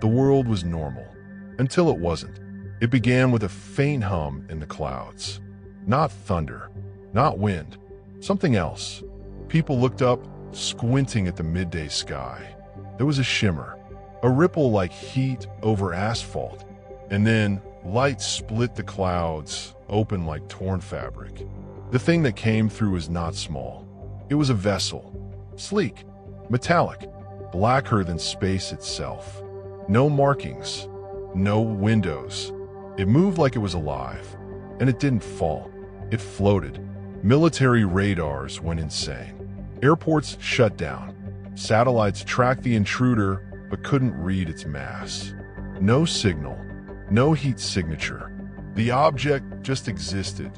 The world was normal. Until it wasn't. It began with a faint hum in the clouds. Not thunder, not wind, something else. People looked up, squinting at the midday sky. There was a shimmer, a ripple like heat over asphalt, and then light split the clouds open like torn fabric. The thing that came through was not small. It was a vessel, sleek, metallic, blacker than space itself. No markings, no windows. It moved like it was alive, and it didn't fall. It floated. Military radars went insane. Airports shut down. Satellites tracked the intruder but couldn't read its mass. No signal, no heat signature. The object just existed,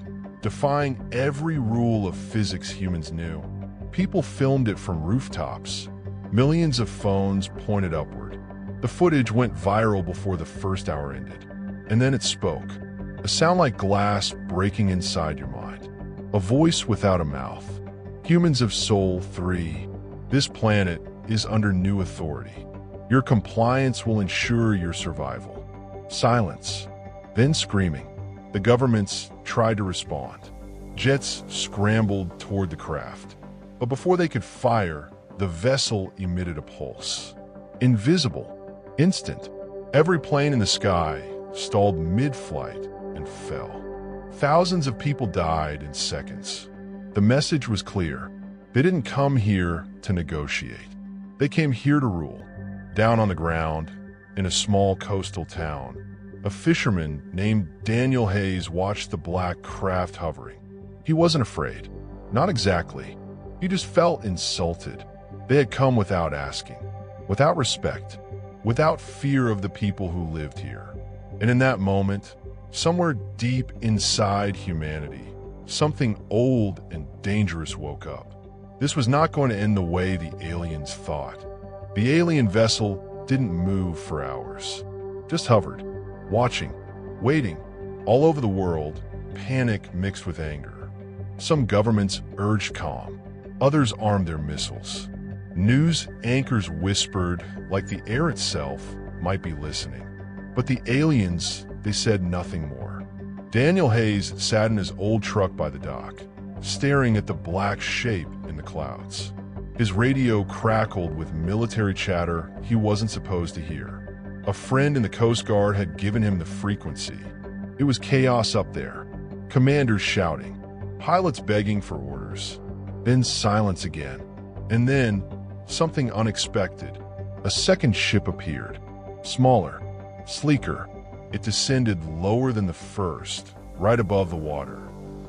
defying every rule of physics humans knew. People filmed it from rooftops. Millions of phones pointed upward. The footage went viral before the first hour ended. And then it spoke. A sound like glass breaking inside your mind. A voice without a mouth. Humans of Sol 3, this planet is under new authority. Your compliance will ensure your survival. Silence. Then screaming. The governments tried to respond. Jets scrambled toward the craft. But before they could fire, the vessel emitted a pulse. Invisible. Instant. Every plane in the sky stalled mid-flight and fell. Thousands of people died in seconds. The message was clear. They didn't come here to negotiate. They came here to rule. Down on the ground, in a small coastal town, a fisherman named Daniel Hayes watched the black craft hovering. He wasn't afraid. Not exactly. He just felt insulted. They had come without asking, without respect, without fear of the people who lived here. And in that moment, somewhere deep inside humanity, something old and dangerous woke up. This was not going to end the way the aliens thought. The alien vessel didn't move for hours, just hovered, watching, waiting. All over the world, panic mixed with anger. Some governments urged calm, others armed their missiles. News anchors whispered like the air itself might be listening. But the aliens, they said nothing more. Daniel Hayes sat in his old truck by the dock, staring at the black shape in the clouds. His radio crackled with military chatter he wasn't supposed to hear. A friend in the Coast Guard had given him the frequency. It was chaos up there. Commanders shouting, pilots begging for orders. Then silence again. And then, something unexpected. A second ship appeared. Smaller, sleeker. It descended lower than the first, right above the water.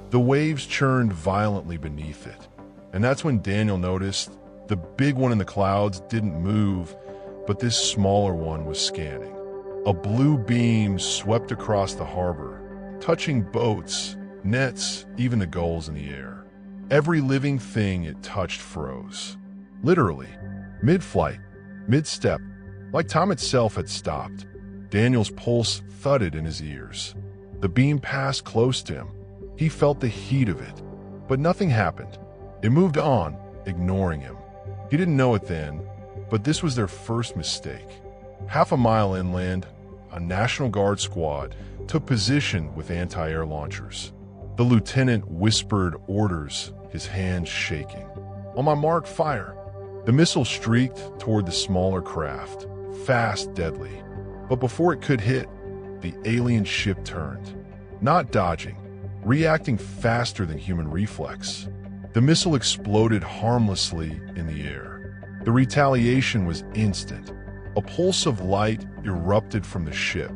The waves churned violently beneath it. And that's when Daniel noticed the big one in the clouds didn't move, but this smaller one was scanning. A blue beam swept across the harbor, touching boats, nets, even the gulls in the air. Every living thing it touched froze. Literally, mid-flight, mid-step, like time itself had stopped. Daniel's pulse thudded in his ears. The beam passed close to him. He felt the heat of it, but nothing happened. It moved on, ignoring him. He didn't know it then, but this was their first mistake. Half a mile inland, a National Guard squad took position with anti-air launchers. The lieutenant whispered orders, his hands shaking. On my mark, fire. The missile streaked toward the smaller craft, fast, deadly. But before it could hit, the alien ship turned. Not dodging, reacting faster than human reflex. The missile exploded harmlessly in the air. The retaliation was instant. A pulse of light erupted from the ship,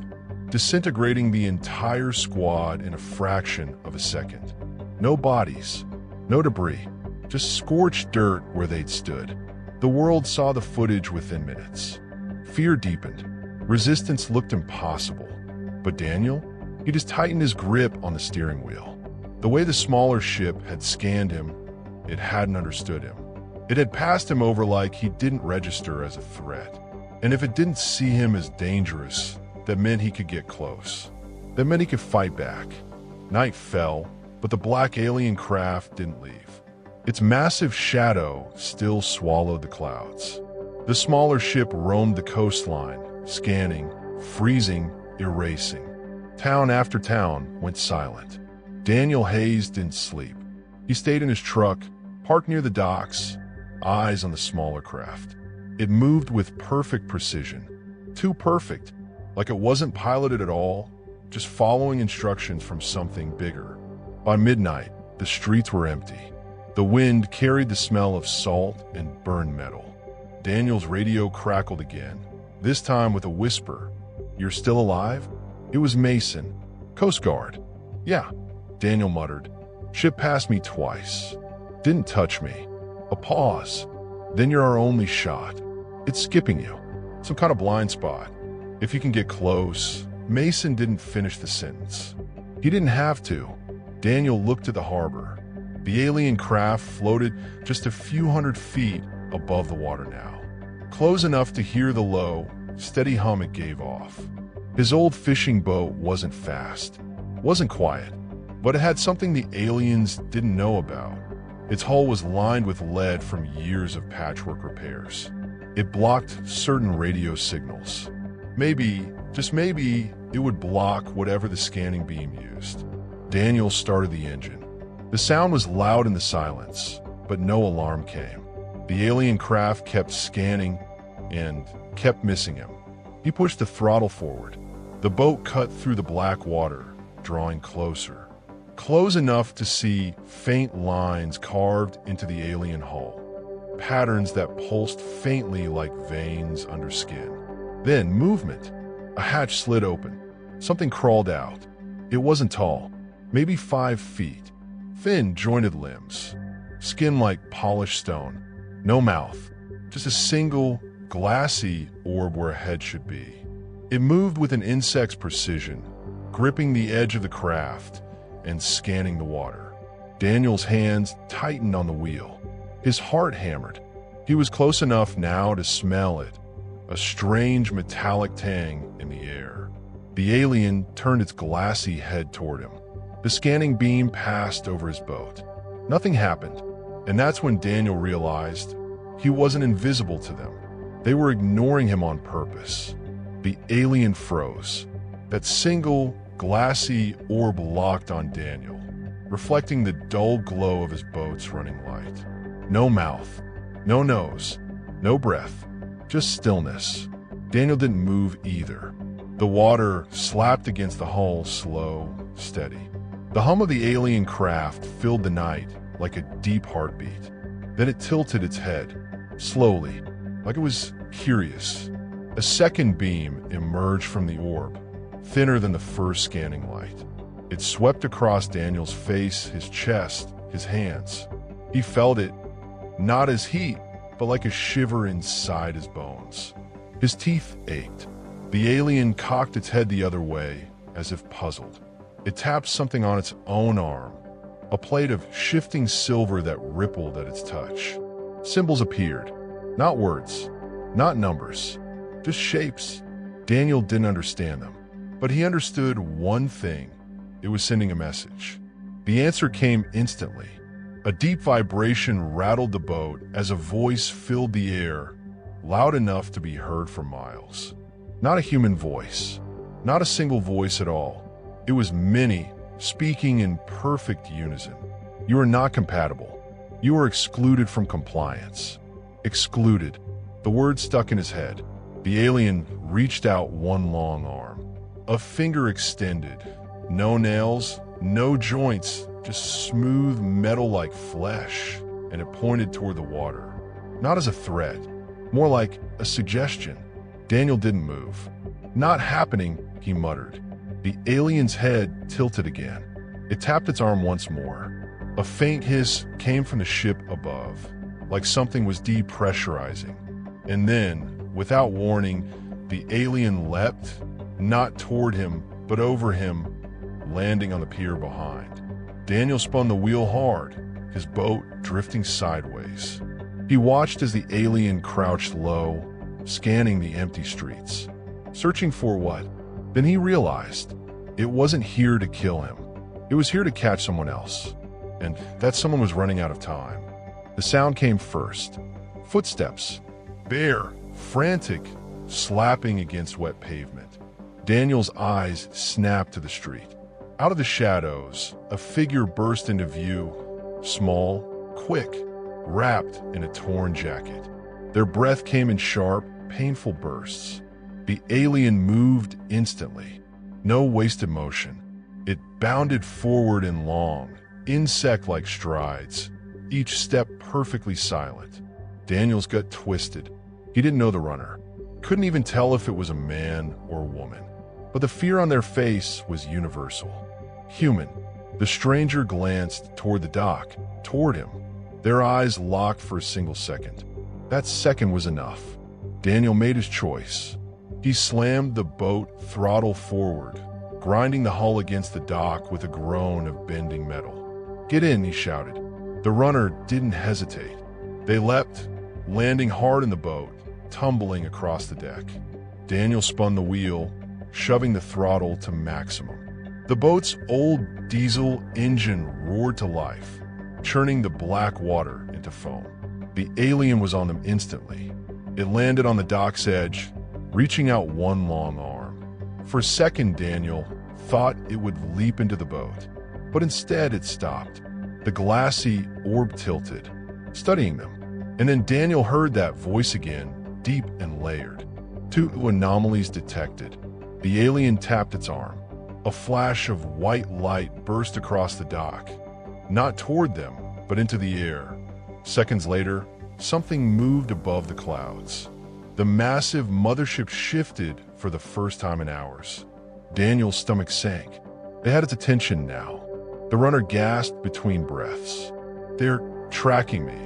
disintegrating the entire squad in a fraction of a second. No bodies, no debris, just scorched dirt where they'd stood. The world saw the footage within minutes. Fear deepened. Resistance looked impossible. But Daniel? He just tightened his grip on the steering wheel. The way the smaller ship had scanned him, it hadn't understood him. It had passed him over like he didn't register as a threat. And if it didn't see him as dangerous, that meant he could get close. That meant he could fight back. Night fell, but the black alien craft didn't leave. Its massive shadow still swallowed the clouds. The smaller ship roamed the coastline, scanning, freezing, erasing. Town after town went silent. Daniel Hayes didn't sleep. He stayed in his truck, parked near the docks, eyes on the smaller craft. It moved with perfect precision. Too perfect, like it wasn't piloted at all, just following instructions from something bigger. By midnight, the streets were empty. The wind carried the smell of salt and burned metal. Daniel's radio crackled again, this time with a whisper. "You're still alive?" It was Mason. "Coast Guard." "Yeah," Daniel muttered. "Ship passed me twice. Didn't touch me." A pause. "Then you're our only shot. It's skipping you. Some kind of blind spot. If you can get close." Mason didn't finish the sentence. He didn't have to. Daniel looked to the harbor. The alien craft floated just a few hundred feet above the water now, close enough to hear the low, steady hum it gave off. His old fishing boat wasn't fast, wasn't quiet, but it had something the aliens didn't know about. Its hull was lined with lead from years of patchwork repairs. It blocked certain radio signals. Maybe, just maybe, it would block whatever the scanning beam used. Daniel started the engine. The sound was loud in the silence, but no alarm came. The alien craft kept scanning and kept missing him. He pushed the throttle forward. The boat cut through the black water, drawing closer. Close enough to see faint lines carved into the alien hull. Patterns that pulsed faintly like veins under skin. Then movement. A hatch slid open. Something crawled out. It wasn't tall, maybe 5 feet. Thin, jointed limbs. Skin like polished stone. No mouth. Just a single, glassy orb where a head should be. It moved with an insect's precision, gripping the edge of the craft and scanning the water. Daniel's hands tightened on the wheel. His heart hammered. He was close enough now to smell it, a strange metallic tang in the air. The alien turned its glassy head toward him. The scanning beam passed over his boat. Nothing happened, and that's when Daniel realized he wasn't invisible to them. They were ignoring him on purpose. The alien froze. That single, glassy orb locked on Daniel, reflecting the dull glow of his boat's running light. No mouth, no nose, no breath, just stillness. Daniel didn't move either. The water slapped against the hull, slow, steady. The hum of the alien craft filled the night like a deep heartbeat. Then it tilted its head, slowly, like it was curious. A second beam emerged from the orb, thinner than the first scanning light. It swept across Daniel's face, his chest, his hands. He felt it, not as heat, but like a shiver inside his bones. His teeth ached. The alien cocked its head the other way, as if puzzled. It tapped something on its own arm, a plate of shifting silver that rippled at its touch. Symbols appeared, not words, not numbers, just shapes. Daniel didn't understand them, but he understood one thing. It was sending a message. The answer came instantly. A deep vibration rattled the boat as a voice filled the air, loud enough to be heard for miles. Not a human voice, not a single voice at all. It was many, speaking in perfect unison. You are not compatible. You are excluded from compliance. Excluded. The word stuck in his head. The alien reached out one long arm. A finger extended. No nails, no joints, just smooth metal like flesh, and it pointed toward the water. Not as a threat, more like a suggestion. Daniel didn't move. "Not happening," he muttered. The alien's head tilted again. It tapped its arm once more. A faint hiss came from the ship above, like something was depressurizing. And then, without warning, the alien leapt, not toward him, but over him, landing on the pier behind. Daniel spun the wheel hard, his boat drifting sideways. He watched as the alien crouched low, scanning the empty streets. Searching for what? Then he realized it wasn't here to kill him. It was here to catch someone else. And that someone was running out of time. The sound came first. Footsteps. Bare, frantic, slapping against wet pavement. Daniel's eyes snapped to the street. Out of the shadows, a figure burst into view, small, quick, wrapped in a torn jacket. Their breath came in sharp, painful bursts. The alien moved instantly. No wasted motion. It bounded forward in long, insect-like strides, each step perfectly silent. Daniel's gut twisted. He didn't know the runner. Couldn't even tell if it was a man or a woman. But the fear on their face was universal. Human. The stranger glanced toward the dock, toward him. Their eyes locked for a single second. That second was enough. Daniel made his choice. He slammed the boat throttle forward, grinding the hull against the dock with a groan of bending metal. "Get in," he shouted. The runner didn't hesitate. They leapt, landing hard in the boat, tumbling across the deck. Daniel spun the wheel, shoving the throttle to maximum. The boat's old diesel engine roared to life, churning the black water into foam. The alien was on them instantly. It landed on the dock's edge, reaching out one long arm. For a second, Daniel thought it would leap into the boat, but instead it stopped. The glassy orb tilted, studying them. And then Daniel heard that voice again, deep and layered. 2 anomalies detected. The alien tapped its arm. A flash of white light burst across the dock, not toward them, but into the air. Seconds later, something moved above the clouds. The massive mothership shifted for the first time in hours. Daniel's stomach sank. They had its attention now. The runner gasped between breaths. "They're tracking me."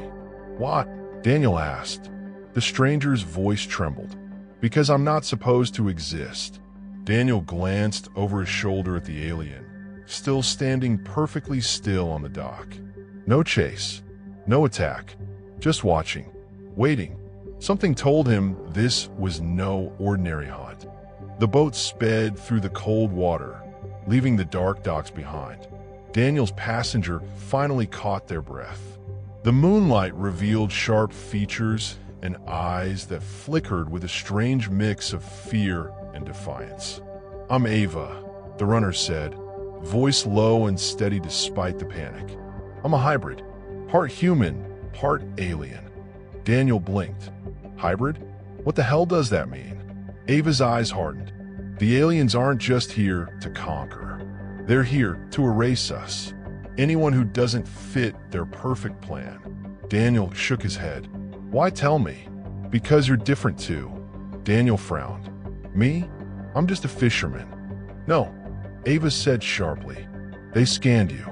"What?" Daniel asked. The stranger's voice trembled. "Because I'm not supposed to exist." Daniel glanced over his shoulder at the alien, still standing perfectly still on the dock. No chase, no attack, just watching, waiting. Something told him this was no ordinary hunt. The boat sped through the cold water, leaving the dark docks behind. Daniel's passenger finally caught their breath. The moonlight revealed sharp features and eyes that flickered with a strange mix of fear and defiance. "I'm Ava," the runner said, voice low and steady despite the panic. "I'm a hybrid, part human, part alien." Daniel blinked. "Hybrid? What the hell does that mean?" Ava's eyes hardened. "The aliens aren't just here to conquer. They're here to erase us. Anyone who doesn't fit their perfect plan." Daniel shook his head. "Why tell me?" "Because you're different too." Daniel frowned. "Me? I'm just a fisherman." "No," Ava said sharply. "They scanned you.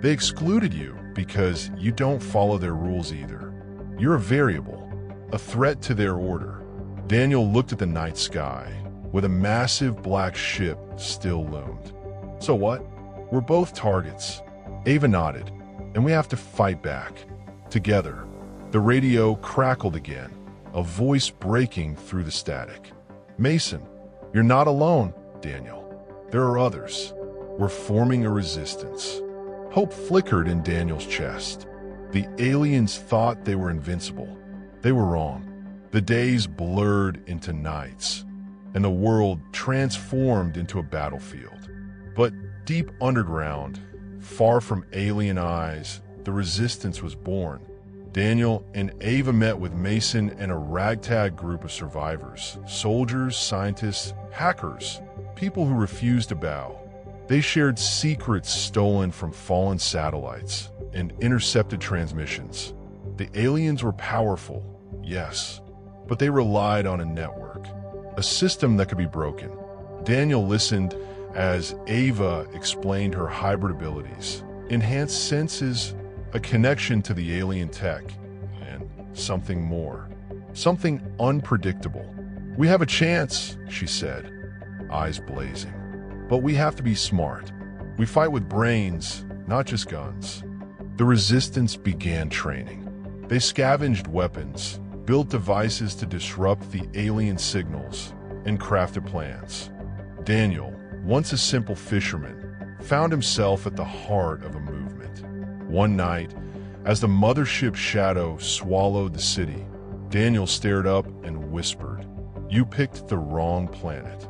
They excluded you because you don't follow their rules either. You're a variable, a threat to their order." Daniel looked at the night sky, where the massive black ship still loomed. "So what? We're both targets." Ava nodded. "And we have to fight back. Together." The radio crackled again, a voice breaking through the static. "Mason, you're not alone, Daniel. There are others. We're forming a resistance." Hope flickered in Daniel's chest. The aliens thought they were invincible. They were wrong. The days blurred into nights, and the world transformed into a battlefield. But deep underground, far from alien eyes, the resistance was born. Daniel and Ava met with Mason and a ragtag group of survivors, soldiers, scientists, hackers, people who refused to bow. They shared secrets stolen from fallen satellites and intercepted transmissions. The aliens were powerful, yes, but they relied on a network, a system that could be broken. Daniel listened as Ava explained her hybrid abilities, enhanced senses, a connection to the alien tech, and something more, something unpredictable. "We have a chance," she said, eyes blazing. "But we have to be smart. We fight with brains, not just guns." The resistance began training. They scavenged weapons, built devices to disrupt the alien signals, and crafted plans. Daniel, once a simple fisherman, found himself at the heart of a movement. One night, as the mothership shadow swallowed the city, Daniel stared up and whispered, You picked the wrong planet.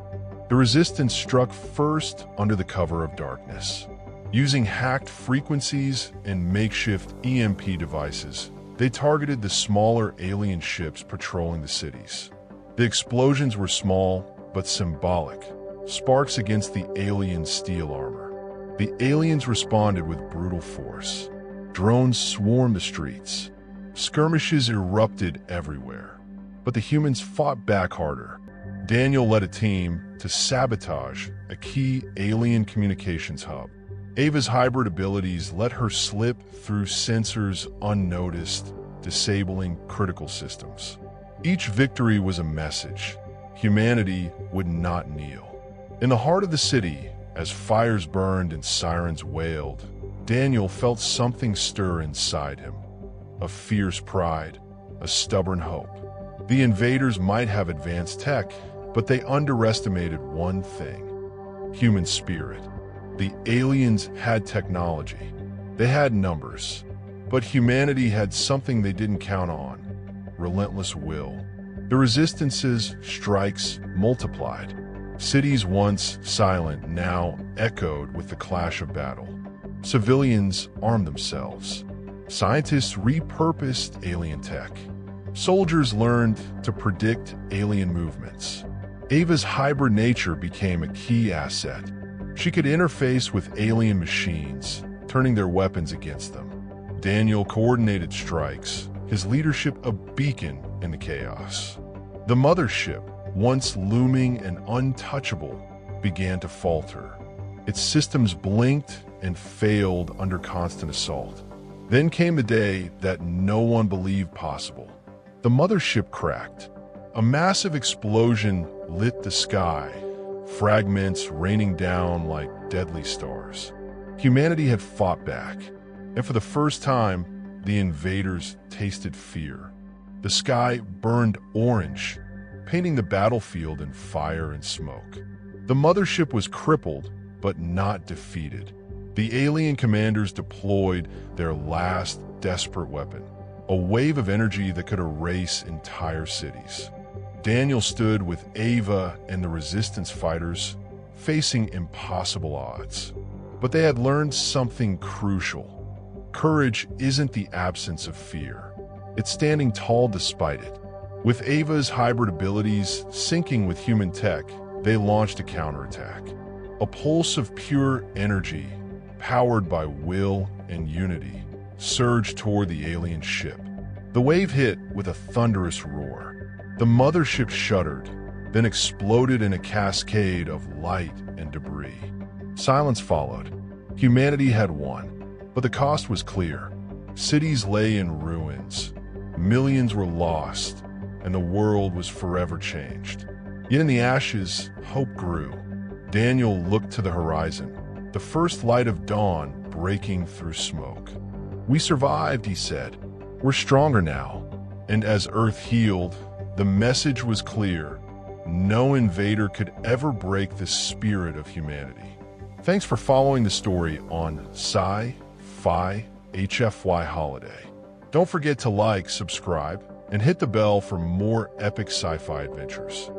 The resistance struck first under the cover of darkness. Using hacked frequencies and makeshift EMP devices, they targeted the smaller alien ships patrolling the cities. The explosions were small but symbolic, sparks against the alien steel armor. The aliens responded with brutal force. Drones swarmed the streets. Skirmishes erupted everywhere. But the humans fought back harder. Daniel led a team to sabotage a key alien communications hub. Ava's hybrid abilities let her slip through sensors unnoticed, disabling critical systems. Each victory was a message. Humanity would not kneel. In the heart of the city, as fires burned and sirens wailed, Daniel felt something stir inside him. A fierce pride, a stubborn hope. The invaders might have advanced tech, but they underestimated one thing: human spirit. The aliens had technology. They had numbers. But humanity had something they didn't count on: relentless will. The resistance's strikes multiplied. Cities once silent now echoed with the clash of battle. Civilians armed themselves. Scientists repurposed alien tech. Soldiers learned to predict alien movements. Ava's hybrid nature became a key asset. She could interface with alien machines, turning their weapons against them. Daniel coordinated strikes, his leadership a beacon in the chaos. The mothership, once looming and untouchable, began to falter. Its systems blinked and failed under constant assault. Then came the day that no one believed possible. The mothership cracked. A massive explosion lit the sky, fragments raining down like deadly stars. Humanity had fought back, and for the first time, the invaders tasted fear. The sky burned orange, painting the battlefield in fire and smoke. The mothership was crippled, but not defeated. The alien commanders deployed their last desperate weapon, a wave of energy that could erase entire cities. Daniel stood with Ava and the resistance fighters, facing impossible odds. But they had learned something crucial. Courage isn't the absence of fear. It's standing tall despite it. With Ava's hybrid abilities syncing with human tech, they launched a counterattack. A pulse of pure energy, powered by will and unity, surged toward the alien ship. The wave hit with a thunderous roar. The mothership shuddered, then exploded in a cascade of light and debris. Silence followed. Humanity had won, but the cost was clear. Cities lay in ruins. Millions were lost, and the world was forever changed. Yet in the ashes, hope grew. Daniel looked to the horizon, the first light of dawn breaking through smoke. "We survived," he said. "We're stronger now." And as Earth healed, the message was clear. No invader could ever break the spirit of humanity. Thanks for following the story on Sci-Fi HFY Holiday. Don't forget to like, subscribe, and hit the bell for more epic sci-fi adventures.